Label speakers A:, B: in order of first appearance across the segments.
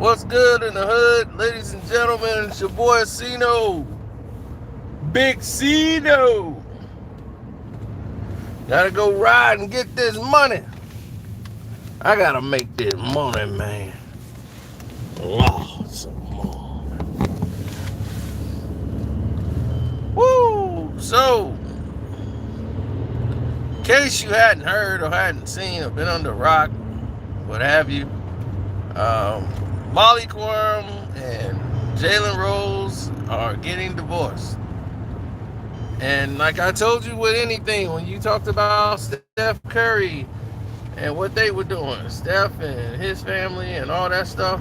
A: What's good in the hood, ladies and gentlemen? It's your boy Cino, Big Cino. Gotta go ride and get this money. I gotta make this money, man. Lots of money. Woo! So, in case you hadn't heard or hadn't seen or been under a rock, what have you, Molly Querim and Jalen Rose are getting divorced. And like I told you with anything, when you talked about Steph Curry and what they were doing, Steph and his family and all that stuff,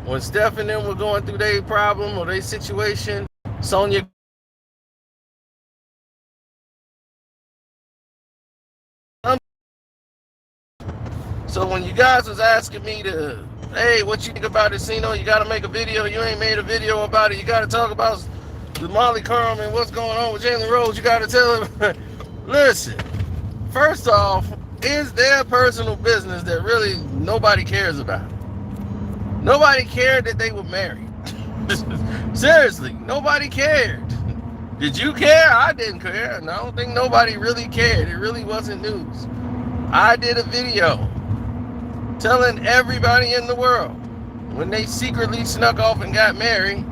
A: when Steph and them were going through their problem or their situation, Sonya. So when you guys was asking me to, hey, what you think about it, Cino? You got to make a video. You ain't made a video about it. You got to talk about the Molly Querim and what's going on with Jalen Rose. You got to tell him. Listen, first off, is their personal business that really nobody cares about. Nobody cared that they were married. Seriously, nobody cared. Did you care? I didn't care, and I don't think nobody really cared. It really wasn't news. I did a video telling everybody in the world when they secretly snuck off and got married.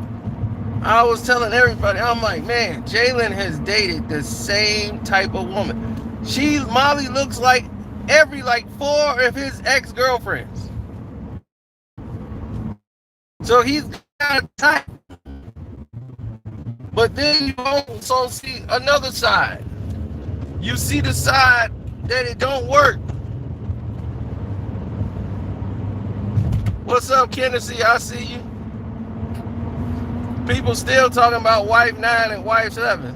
A: I was telling everybody, I'm like, man, Jalen has dated the same type of woman. Molly looks like four of his ex-girlfriends. So he's got a type. But then you also see another side. You see the side that it don't work. What's up, Kennedy? I see you. People still talking about wife 9 and wife 7.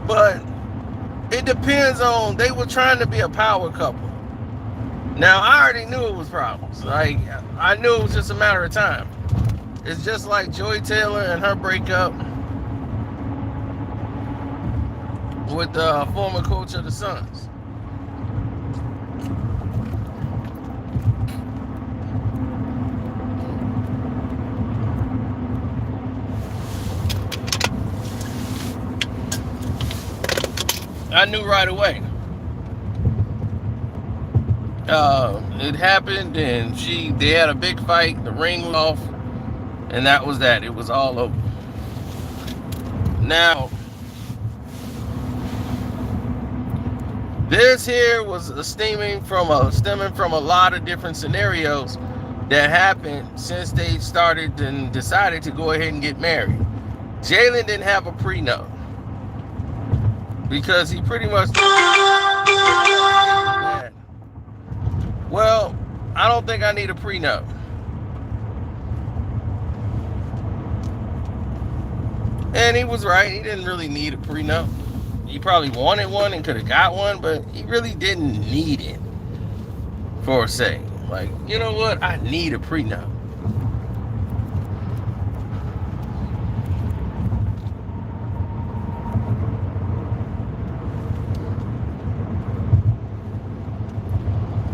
A: But it depends on, they were trying to be a power couple. Now, I already knew it was problems. Like, I knew it was just a matter of time. It's just like Joy Taylor and her breakup with the former coach of the Suns. I knew right away. It happened, and they had a big fight. The ring was off, and that was that. It was all over. Now, this here was stemming from a lot of different scenarios that happened since they started and decided to go ahead and get married. Jalen didn't have a prenup because he pretty much. Well, I don't think I need a prenup. And he was right. He didn't really need a prenup. He probably wanted one and could have got one, but he really didn't need it for a say. Like, you know what? I need a prenup.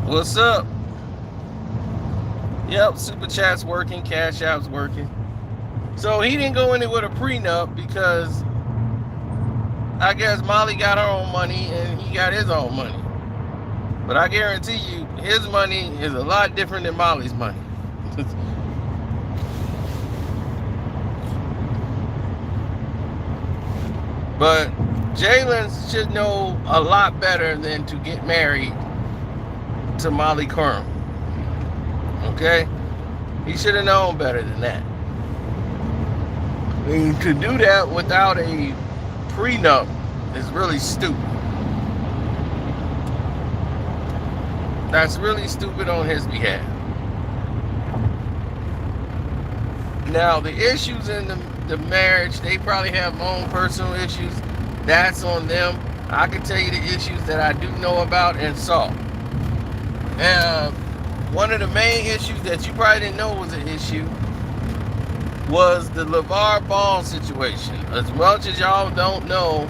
A: What's up? Yep, Super Chat's working, Cash App's working. So he didn't go in it with a prenup because I guess Molly got her own money and he got his own money. But I guarantee you, his money is a lot different than Molly's money. But Jalen should know a lot better than to get married to Molly Querim. Okay? He should have known better than that. I mean, to do that without a prenup is really stupid. That's really stupid on his behalf. Now, the issues in the marriage, they probably have their own personal issues. That's on them. I can tell you the issues that I do know about and saw. One of the main issues that you probably didn't know was an issue was the LeVar Ball situation. As much as y'all don't know,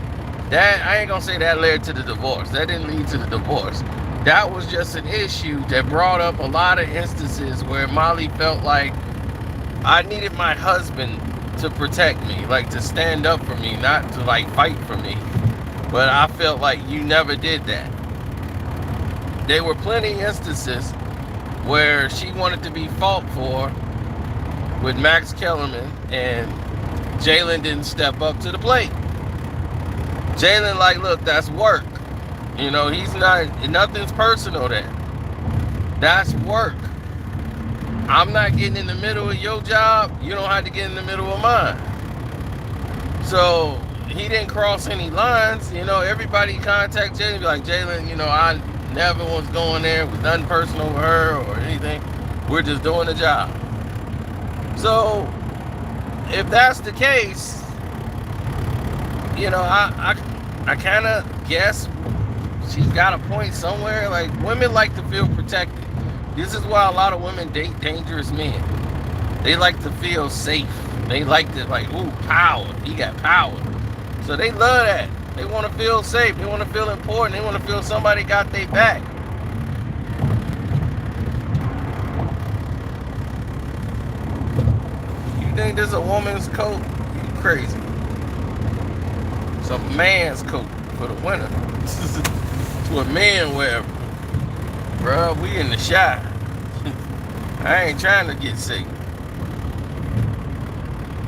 A: that I ain't gonna say that led to the divorce. That didn't lead to the divorce. That was just an issue that brought up a lot of instances where Molly felt like I needed my husband to protect me, like to stand up for me, not to like fight for me. But I felt like you never did that. There were plenty of instances where she wanted to be fought for with Max Kellerman, and Jalen didn't step up to the plate. Jalen, like, look, that's work. You know, he's not, nothing's personal there. That's work. I'm not getting in the middle of your job. You don't have to get in the middle of mine. So he didn't cross any lines. You know, everybody contact Jalen, be like, Jalen, you know, I never was going there with nothing personal with her or anything. We're just doing the job. So if that's the case, you know, I kind of guess she's got a point somewhere. Like, women like to feel protected. This is why a lot of women date dangerous men. They like to feel safe. They like to, like, ooh, power. He got power. So they love that. They want to feel safe. They want to feel important. They want to feel somebody got their back. You think this is a woman's coat? You crazy. It's a man's coat for the winter. It's what men wear. Bruh, we in the shop. I ain't trying to get sick.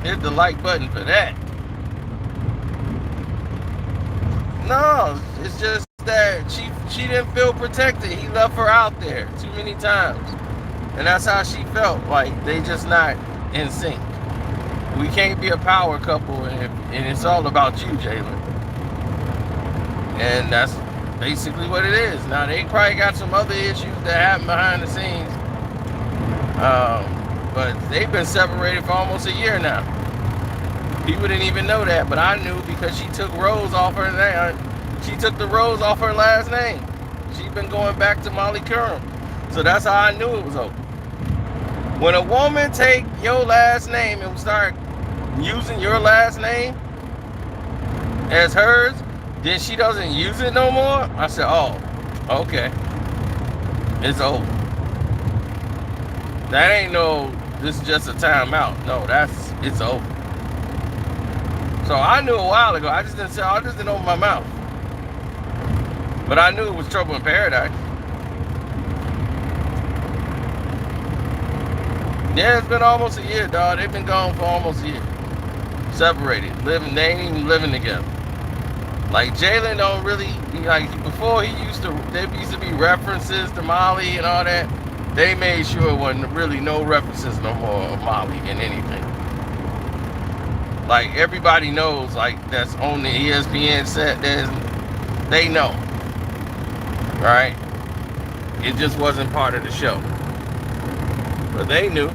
A: Hit the like button for that. No, it's just that she didn't feel protected. He left her out there too many times. And that's how she felt. Like, they just not in sync. We can't be a power couple, and it's all about you, Jalen. And that's basically what it is. Now, they probably got some other issues that happen behind the scenes. But they've been separated for almost a year now. People didn't even know that, but I knew because she took Rose off her name. She took the Rose off her last name. She's been going back to Molly Querim. So that's how I knew it was over. When a woman take your last name and start using your last name as hers, then she doesn't use it no more. I said, oh, okay. It's over. That ain't no, this is just a timeout. No, it's over. So I knew a while ago. I just didn't open my mouth. But I knew it was trouble in paradise. Yeah, it's been almost a year, dog. They've been gone for almost a year. Separated. They ain't even living together. Like, Jalen don't really, like, before there used to be references to Molly and all that. They made sure it wasn't really no references no more of Molly in anything. Like, everybody knows, like, that's on the ESPN set, they know. Right? It just wasn't part of the show. But they knew.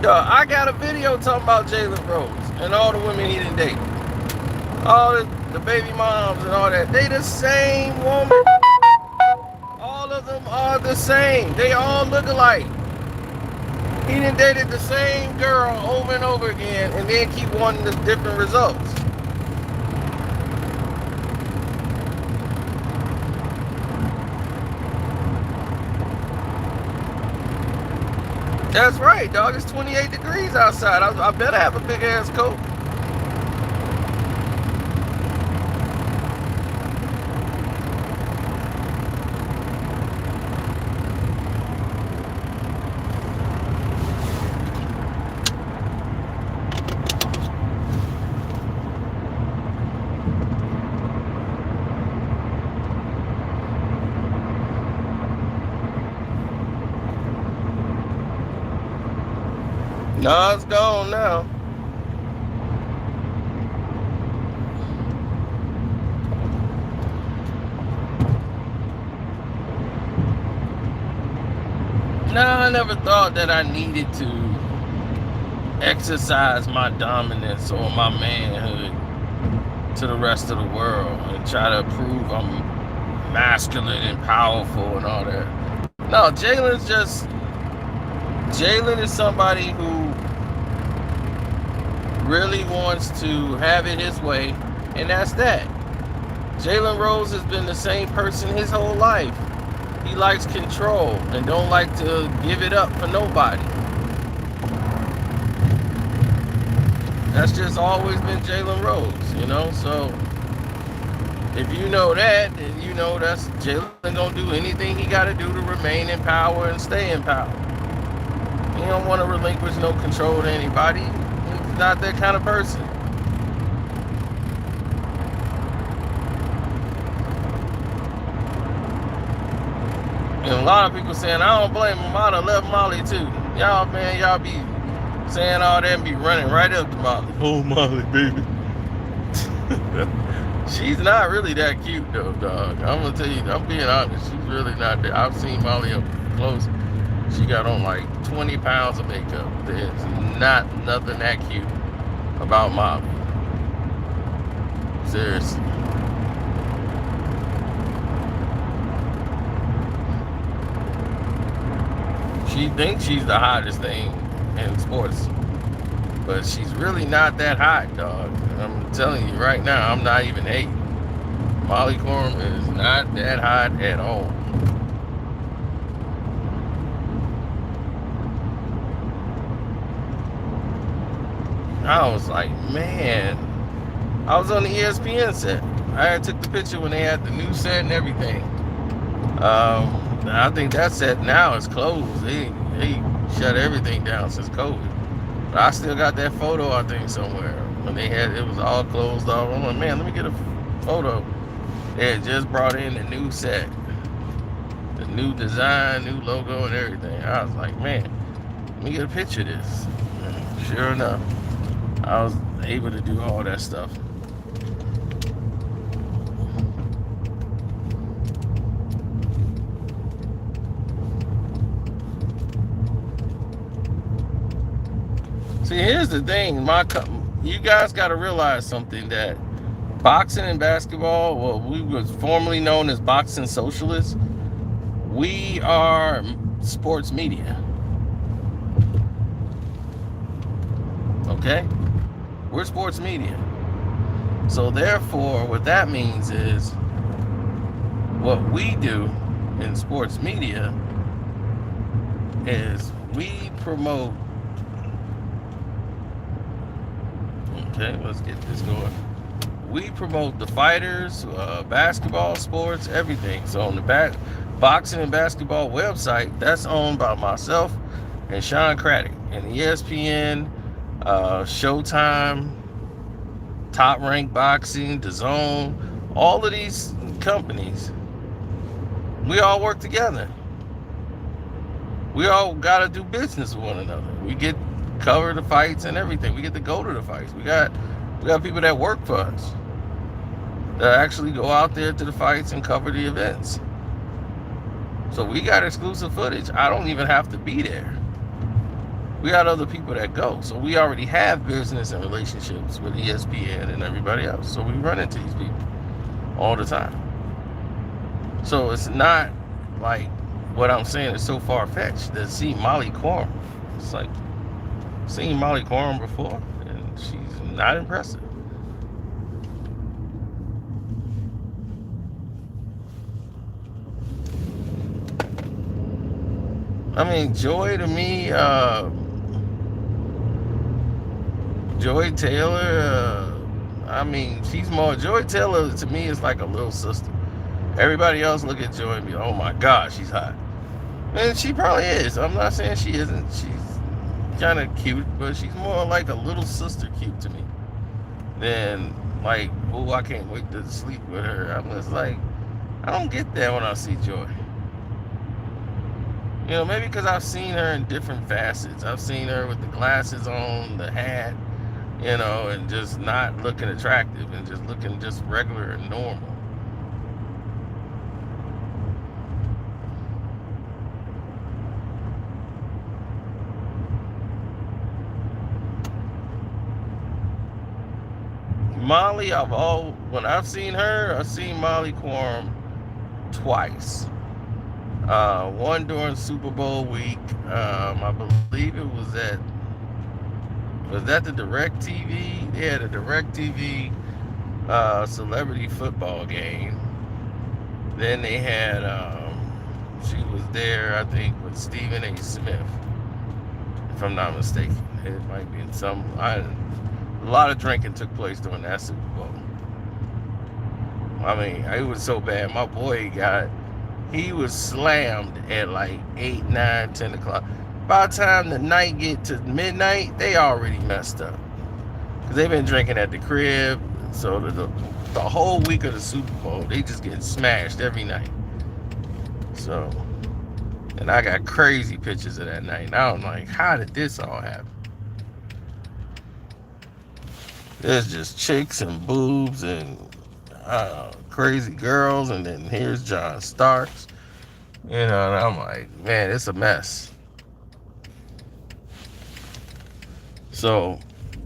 A: Yo, I got a video talking about Jalen Rose and all the women he didn't date. All the baby moms and all that. They the same woman. All of them are the same. They all look alike. He done dated the same girl over and over again and then keep wanting the different results. That's right, dog. It's 28 degrees outside. I better have a big ass coat. No, it's gone now. No, I never thought that I needed to exercise my dominance or my manhood to the rest of the world and try to prove I'm masculine and powerful and all that. No, Jalen is somebody who really wants to have it his way, and that's that. Jalen Rose has been the same person his whole life. He likes control and don't like to give it up for nobody. That's just always been Jalen Rose, you know? So if you know that, then you know that's Jalen gonna do anything he gotta do to remain in power and stay in power. He don't want to relinquish no control to anybody. He's not that kind of person. And a lot of people saying, I don't blame him, I'd have left Molly too. Y'all, man, y'all be saying all that and be running right up to Molly. Oh, Molly, baby. She's not really that cute though, dog. I'm gonna tell you, I'm being honest. She's really not that. I've seen Molly up close. She got on like 20 pounds of makeup. There's nothing that cute about Molly. Seriously. She thinks she's the hottest thing in sports, but she's really not that hot, dog. I'm telling you right now, I'm not even hating. Molly Querim is not that hot at all. I was like, man, I was on the ESPN set. I took the picture when they had the new set and everything. I think that set now is closed. They shut everything down since COVID. But I still got that photo, I think, somewhere. When they had, it was all closed off. I'm like, man, let me get a photo. They had just brought in the new set. The new design, new logo and everything. I was like, man, let me get a picture of this. And sure enough, I was able to do all that stuff. See, here's the thing, you guys got to realize something, that boxing and basketball, well, we was formerly known as boxing socialists. We are sports media. Okay? We're sports media. So therefore, what that means is what we do in sports media is we promote. Okay, let's get this going. We promote the fighters, basketball, sports, everything. So on the boxing and basketball website, that's owned by myself and Sean Craddock. And ESPN, Showtime, Top Rank Boxing, DAZN, all of these companies, we all work together. We all got to do business with one another. We get cover the fights and everything. We get to go to the fights. We got people that work for us that actually go out there to the fights and cover the events. So we got exclusive footage. I don't even have to be there. We got other people that go. So we already have business and relationships with ESPN and everybody else. So we run into these people all the time. So it's not like what I'm saying is so far-fetched to see Molly Querim. It's like, seen Molly Querim before, and she's not impressive. I mean, Joy to me, Joy Taylor, I mean, she's more, Joy Taylor to me is like a little sister. Everybody else look at Joy and be, oh my God, she's hot. And she probably is. I'm not saying she isn't. She's kind of cute, but she's more like a little sister cute to me than like, oh, I can't wait to sleep with her. I'm just like, I don't get that when I see Joy. You know, maybe because I've seen her in different facets. I've seen her with the glasses on, the hat, you know, and just not looking attractive and just looking just regular and normal. Molly, when I've seen her, I've seen Molly Quorum twice. One during Super Bowl week. I believe it was that the Direct TV. They had a Direct TV celebrity football game. Then they had she was there, I think, with Stephen A. Smith, if I'm not mistaken. It might be in a lot of drinking took place during that Super Bowl. I mean, it was so bad. My boy he was slammed at like 8, 9, 10 o'clock. By the time the night get to midnight, they already messed up. Because they've been drinking at the crib. So the whole week of the Super Bowl, they just getting smashed every night. So, and I got crazy pictures of that night. And I'm like, how did this all happen? There's just chicks and boobs and crazy girls, and then here's John Starks, and I'm like, man, it's a mess. So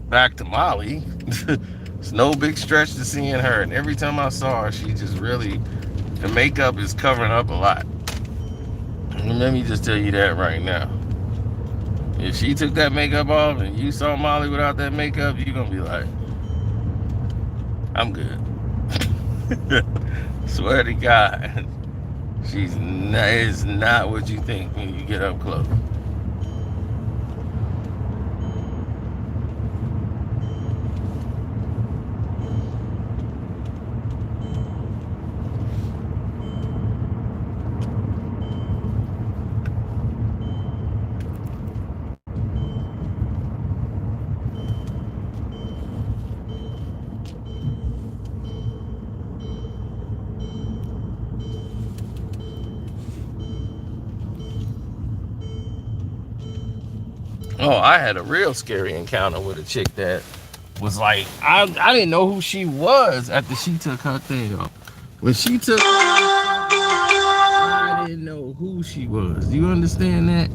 A: back to Molly. It's no big stretch to seeing her, and every time I saw her, she just really, the makeup is covering up a lot. And let me just tell you that right now, if she took that makeup off and you saw Molly without that makeup, you're gonna be like, I'm good. Swear to God, is not what you think when you get up close. Oh, I had a real scary encounter with a chick that was like, I didn't know who she was after she took her thing off. When she took her off, I didn't know who she was. Do you understand that?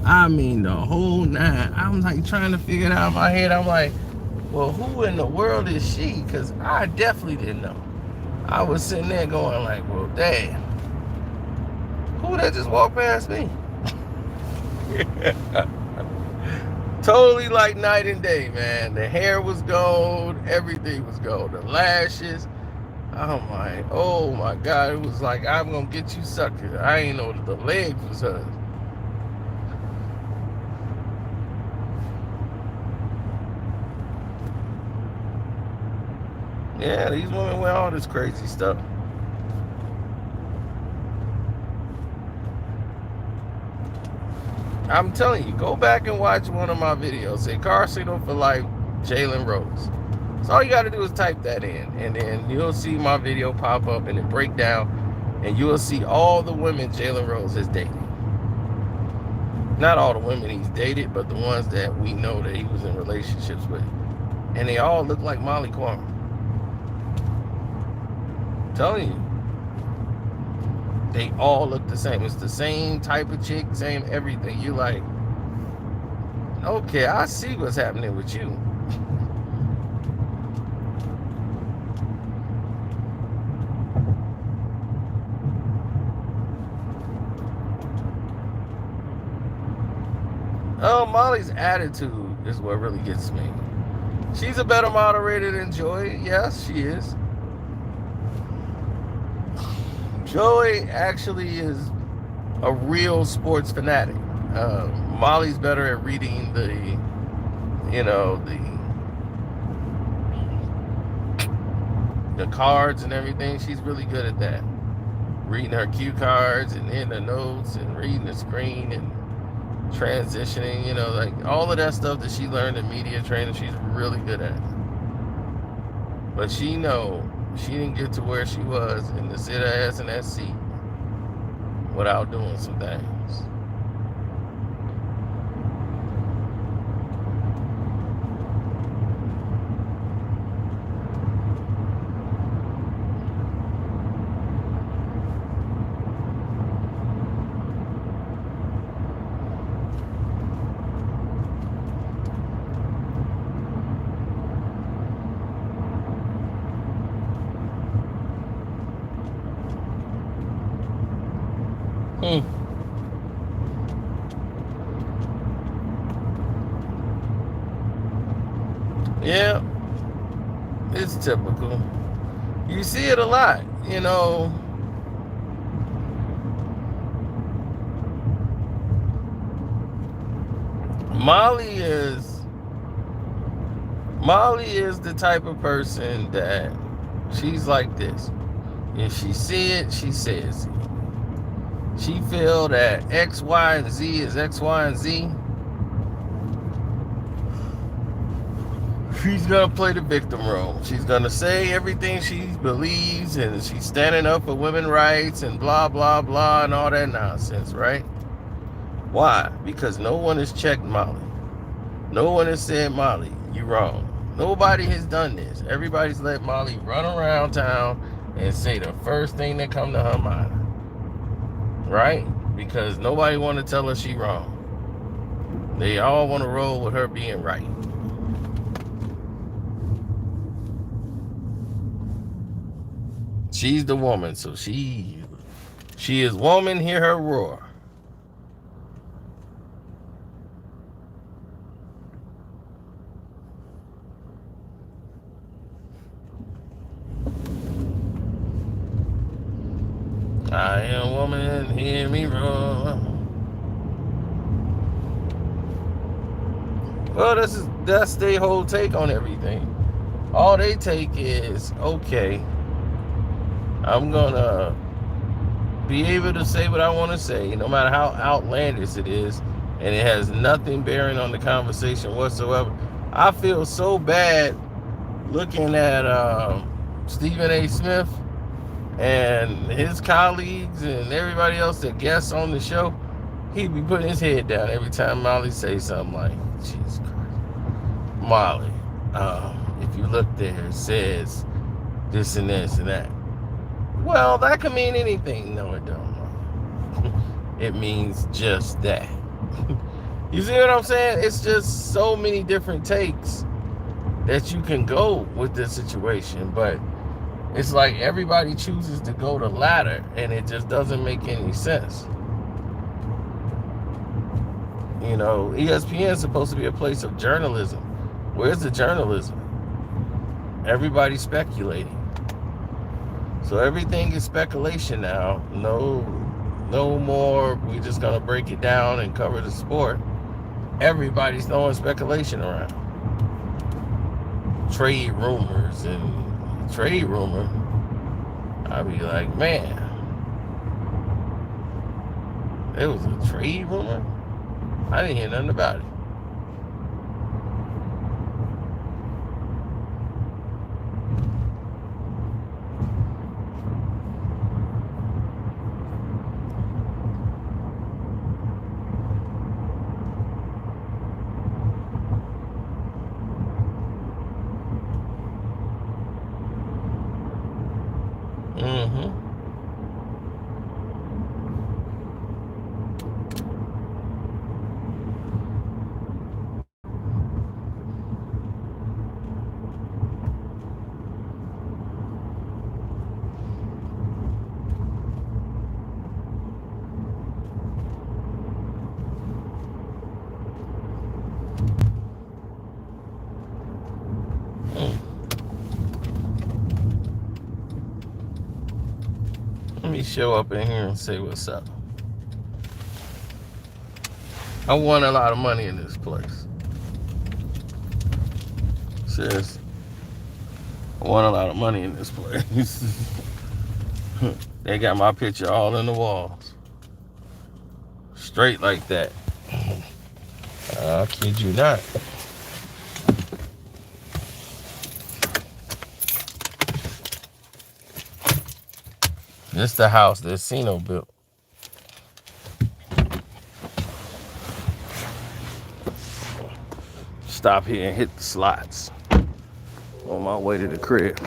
A: I mean, the whole nine. I'm like trying to figure it out in my head. I'm like, well, who in the world is she? Because I definitely didn't know. I was sitting there going like, well, damn. Who that just walked past me? Totally like night and day, man. The hair was gold, everything was gold. The lashes, I'm like, oh my God. It was like, I'm gonna get you sucker. I ain't know that the legs was hers. Yeah, these women wear all this crazy stuff. I'm telling you, go back and watch one of my videos. Say car signal for life, Jalen Rose. So all you got to do is type that in, and then you'll see my video pop up and it break down, and you'll see all the women Jalen Rose has dated. Not all the women he's dated, but the ones that we know that he was in relationships with. And they all look like Molly Quorum. I'm telling you. They all look the same. It's the same type of chick, same everything. You're like, okay, I see what's happening with you. Oh, Molly's attitude is what really gets me. She's a better moderator than Joy. Yes, she is. Joey actually is a real sports fanatic. Molly's better at reading the cards and everything. She's really good at that. Reading her cue cards and in the notes and reading the screen and transitioning, like all of that stuff that she learned in media training, she's really good at. But she didn't get to where she was and to sit her ass in that seat without doing some things. Yeah, it's typical. You see it a lot, you know. Molly is Molly is the type of person that she's like this. If she see it, she says it. She feel that X, Y, and Z is X, Y, and Z. She's gonna play the victim role. She's gonna say everything she believes, and she's standing up for women's rights and blah blah blah and all that nonsense, right? Why? Because no one has checked Molly. No one has said, Molly, you wrong. Nobody has done this. Everybody's let Molly run around town and say the first thing that come to her mind, right? Because nobody want to tell her she wrong. They all want to roll with her being right. She's the woman, so she is woman, hear her roar. I am woman, hear me roar. Well, that's their whole take on everything. All they take is, okay, I'm gonna be able to say what I want to say, no matter how outlandish it is, and it has nothing bearing on the conversation whatsoever. I feel so bad looking at Stephen A. Smith and his colleagues and everybody else that guests on the show. He'd be putting his head down every time Molly says something like, Jesus Christ, Molly, if you look there, it says this and this and that. Well, that could mean anything. No, it don't. It means just that. You see what I'm saying? It's just so many different takes that you can go with this situation, but it's like everybody chooses to go the latter, and it just doesn't make any sense. You know, ESPN is supposed to be a place of journalism. Where's the journalism? Everybody's speculating. So everything is speculation now. No more, we're just going to break it down and cover the sport. Everybody's throwing speculation around. Trade rumors and trade rumor. I'd be like, man, there was a trade rumor? I didn't hear nothing about it. Let me show up in here and say what's up. I won a lot of money in this place. Seriously. I won a lot of money in this place. They got my picture all in the walls. Straight like that. I kid you not. This the house that Sino built. Stop here and hit the slots on my way to the crib.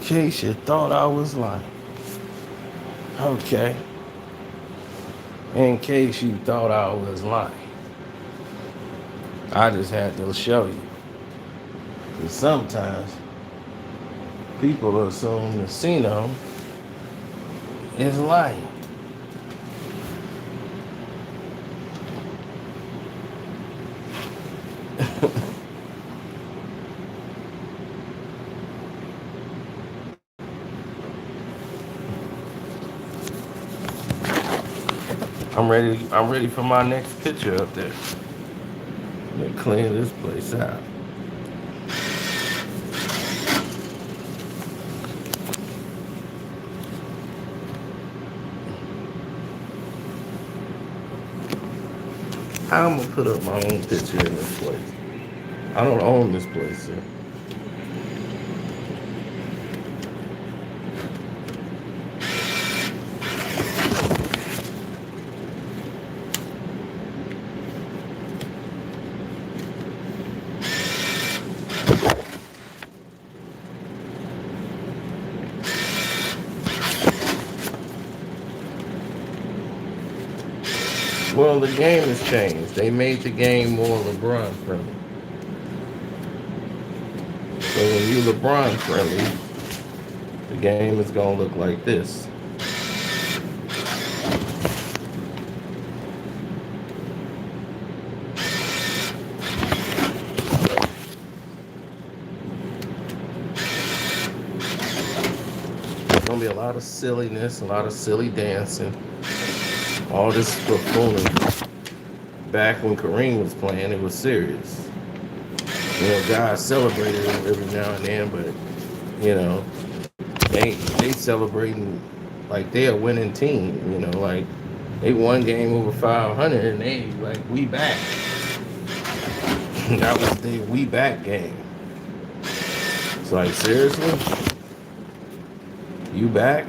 A: case you thought I was lying. Okay. In case you thought I was lying. I just had to show you. Because sometimes people assume the casino is lying. I'm ready for my next picture up there. Let me clean this place out. How I'm gonna put up my own picture in this place? I don't own this place, sir. Well, the game has changed. They made the game more LeBron friendly. So when you LeBron friendly, the game is gonna look like this. There's gonna be a lot of silliness, a lot of silly dancing, all this buffoonery. Back when Querim was playing, it was serious. You know, guys celebrated him every now and then, but you know, they celebrating like they a winning team. You know, like they won game over 500, and they like we back. That was the we back game. It's like seriously, you back?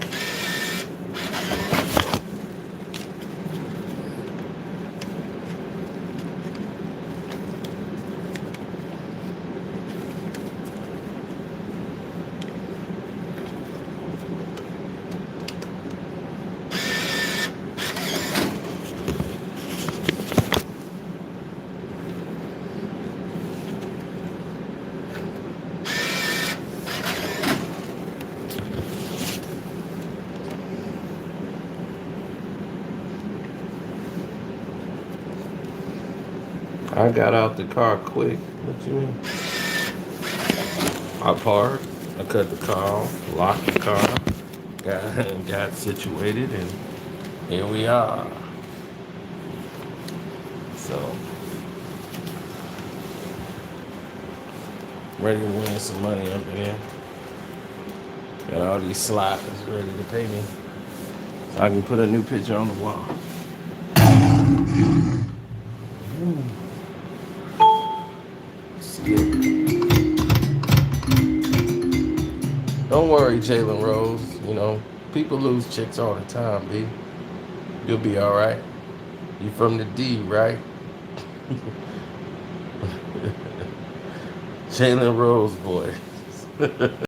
A: I got out the car quick. What you mean? I parked. I cut the car off, locked the car, got situated, and here we are. So, ready to win some money up in here. Got all these slots ready to pay me. So I can put a new picture on the wall. Don't worry, Jalen Rose. You know, people lose chicks all the time, B. You'll be all right. You from the D, right? Jalen Rose, boy.